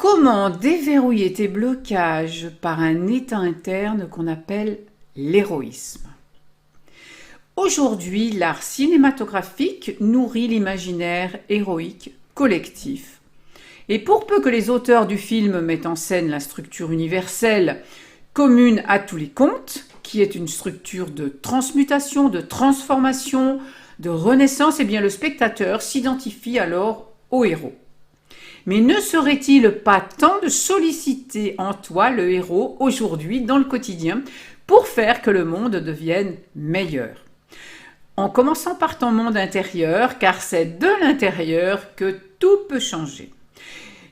Comment déverrouiller tes blocages par un état interne qu'on appelle l'héroïsme? Aujourd'hui, l'art cinématographique nourrit l'imaginaire héroïque collectif. Et pour peu que les auteurs du film mettent en scène la structure universelle commune à tous les contes, qui est une structure de transmutation, de transformation, de renaissance, eh bien le spectateur s'identifie alors au héros. Mais ne serait-il pas temps de solliciter en toi le héros aujourd'hui dans le quotidien pour faire que le monde devienne meilleur? En commençant par ton monde intérieur, car c'est de l'intérieur que tout peut changer.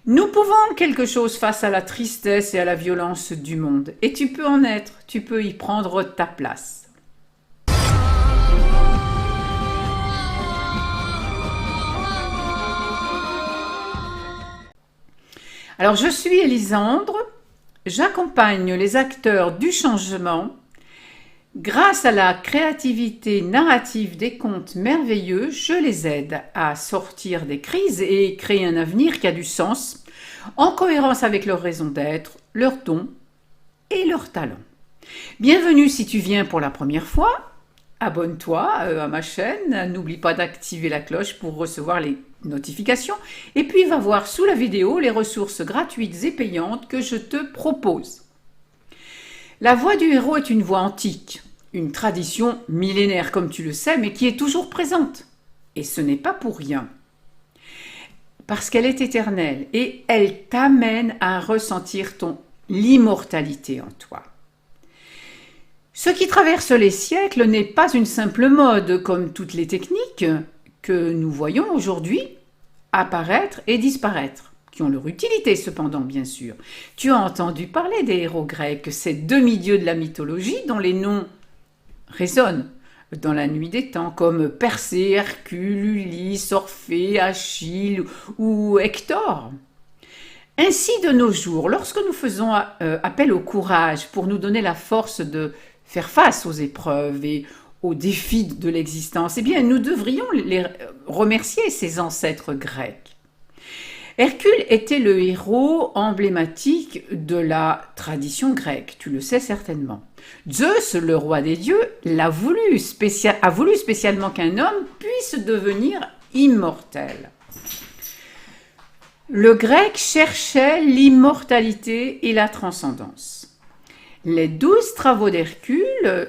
Nous pouvons quelque chose face à la tristesse et à la violence du monde, et tu peux en être, tu peux y prendre ta place. Alors, je suis Elisandre, j'accompagne les acteurs du changement. Grâce à la créativité narrative des contes merveilleux, je les aide à sortir des crises et créer un avenir qui a du sens, en cohérence avec leur raison d'être, leurs dons et leurs talents. Bienvenue si tu viens pour la première fois. Abonne-toi à ma chaîne, n'oublie pas d'activer la cloche pour recevoir les notifications et puis va voir sous la vidéo les ressources gratuites et payantes que je te propose. La voix du héros est une voix antique, une tradition millénaire comme tu le sais, mais qui est toujours présente. Et ce n'est pas pour rien. Parce qu'elle est éternelle et elle t'amène à ressentir l'immortalité en toi. Ce qui traverse les siècles n'est pas une simple mode comme toutes les techniques que nous voyons aujourd'hui apparaître et disparaître, qui ont leur utilité cependant bien sûr. Tu as entendu parler des héros grecs, ces demi-dieux de la mythologie dont les noms résonnent dans la nuit des temps, comme Persée, Hercule, Ulysse, Orphée, Achille ou Hector. Ainsi de nos jours, lorsque nous faisons appel au courage pour nous donner la force de faire face aux épreuves et aux défis de l'existence, eh bien, nous devrions les remercier, ces ancêtres grecs. Hercule était le héros emblématique de la tradition grecque, tu le sais certainement. Zeus, le roi des dieux, a voulu spécialement qu'un homme puisse devenir immortel. Le grec cherchait l'immortalité et la transcendance. Les 12 travaux d'Hercule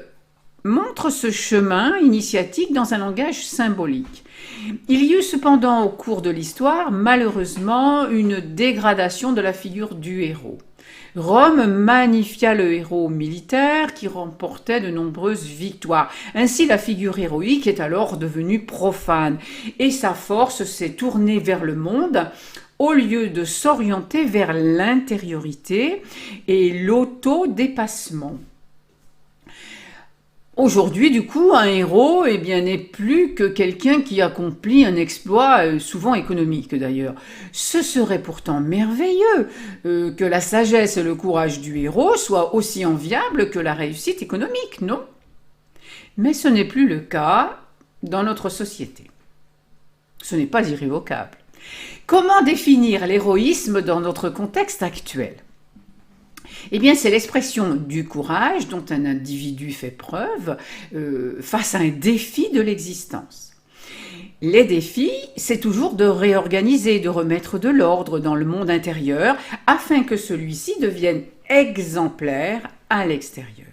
montrent ce chemin initiatique dans un langage symbolique. Il y eut cependant au cours de l'histoire, malheureusement, une dégradation de la figure du héros. Rome magnifia le héros militaire qui remportait de nombreuses victoires. Ainsi, la figure héroïque est alors devenue profane et sa force s'est tournée vers le monde au lieu de s'orienter vers l'intériorité et l'autodépassement. Aujourd'hui, du coup, un héros n'est plus que quelqu'un qui accomplit un exploit, souvent économique d'ailleurs. Ce serait pourtant merveilleux que la sagesse et le courage du héros soient aussi enviables que la réussite économique, non? Mais ce n'est plus le cas dans notre société. Ce n'est pas irrévocable. Comment définir l'héroïsme dans notre contexte actuel? Eh bien, c'est l'expression du courage dont un individu fait preuve face à un défi de l'existence. Les défis, c'est toujours de réorganiser, de remettre de l'ordre dans le monde intérieur afin que celui-ci devienne exemplaire à l'extérieur.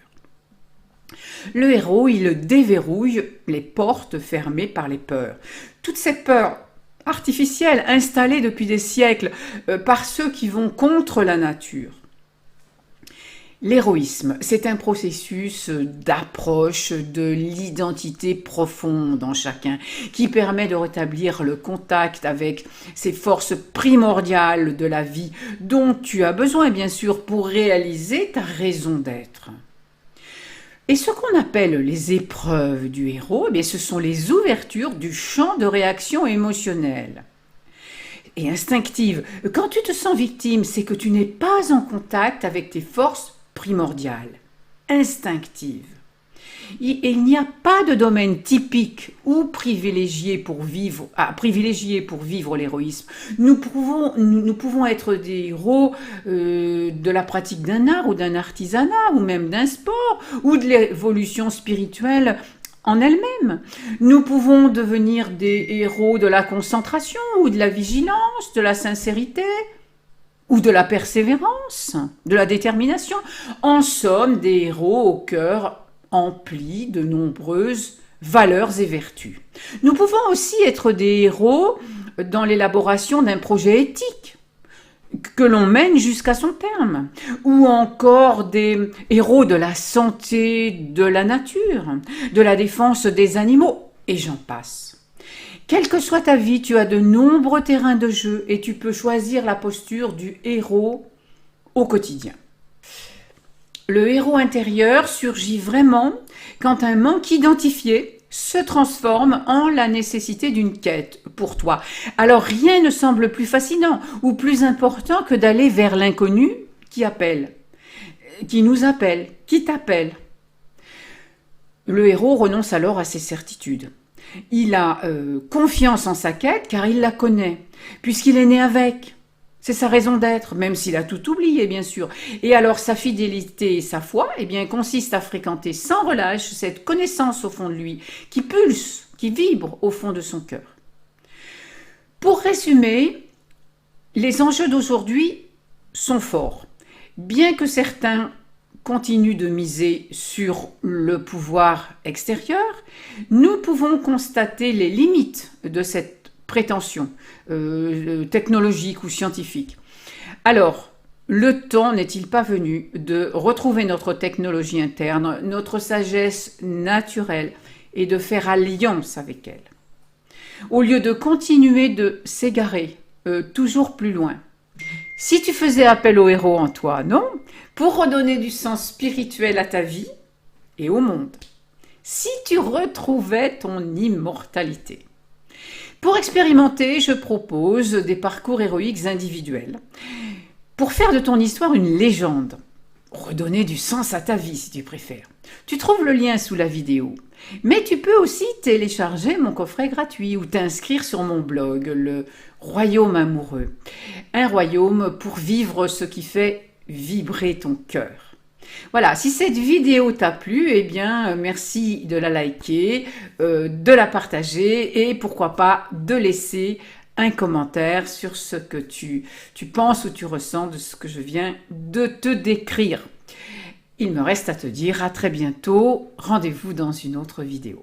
Le héros, il déverrouille les portes fermées par les peurs. Toutes ces peurs artificielles installées depuis des siècles par ceux qui vont contre la nature. L'héroïsme, c'est un processus d'approche de l'identité profonde en chacun qui permet de rétablir le contact avec ces forces primordiales de la vie dont tu as besoin bien sûr pour réaliser ta raison d'être. Et ce qu'on appelle les épreuves du héros, eh bien, ce sont les ouvertures du champ de réaction émotionnelle et instinctive. Quand tu te sens victime, c'est que tu n'es pas en contact avec tes forces primordiales, instinctives. Et il n'y a pas de domaine typique ou privilégié pour vivre l'héroïsme. Nous pouvons être des héros de la pratique d'un art ou d'un artisanat ou même d'un sport ou de l'évolution spirituelle en elle-même. Nous pouvons devenir des héros de la concentration ou de la vigilance, de la sincérité ou de la persévérance, de la détermination. En somme, des héros au cœur empli de nombreuses valeurs et vertus. Nous pouvons aussi être des héros dans l'élaboration d'un projet éthique que l'on mène jusqu'à son terme, ou encore des héros de la santé, de la nature, de la défense des animaux, et j'en passe. Quelle que soit ta vie, tu as de nombreux terrains de jeu et tu peux choisir la posture du héros au quotidien. Le héros intérieur surgit vraiment quand un manque identifié se transforme en la nécessité d'une quête pour toi. Alors rien ne semble plus fascinant ou plus important que d'aller vers l'inconnu qui appelle, qui nous appelle, qui t'appelle. Le héros renonce alors à ses certitudes. Il a confiance en sa quête car il la connaît, puisqu'il est né avec. C'est sa raison d'être, même s'il a tout oublié, bien sûr. Et alors, sa fidélité et sa foi, eh bien, consistent à fréquenter sans relâche cette connaissance au fond de lui, qui pulse, qui vibre au fond de son cœur. Pour résumer, les enjeux d'aujourd'hui sont forts. Bien que certains continuent de miser sur le pouvoir extérieur, nous pouvons constater les limites de cette prétention technologique ou scientifique. Alors, le temps n'est-il pas venu de retrouver notre technologie interne, notre sagesse naturelle et de faire alliance avec elle, au lieu de continuer de s'égarer toujours plus loin? Si tu faisais appel au héros en toi, non, pour redonner du sens spirituel à ta vie et au monde, si tu retrouvais ton immortalité. Pour expérimenter, je propose des parcours héroïques individuels. Pour faire de ton histoire une légende, redonner du sens à ta vie si tu préfères. Tu trouves le lien sous la vidéo. Mais tu peux aussi télécharger mon coffret gratuit ou t'inscrire sur mon blog, le Royaume amoureux. Un royaume pour vivre ce qui fait vibrer ton cœur. Voilà, si cette vidéo t'a plu, eh bien, merci de la liker, de la partager et pourquoi pas de laisser un commentaire sur ce que tu penses ou tu ressens de ce que je viens de te décrire. Il me reste à te dire à très bientôt, rendez-vous dans une autre vidéo.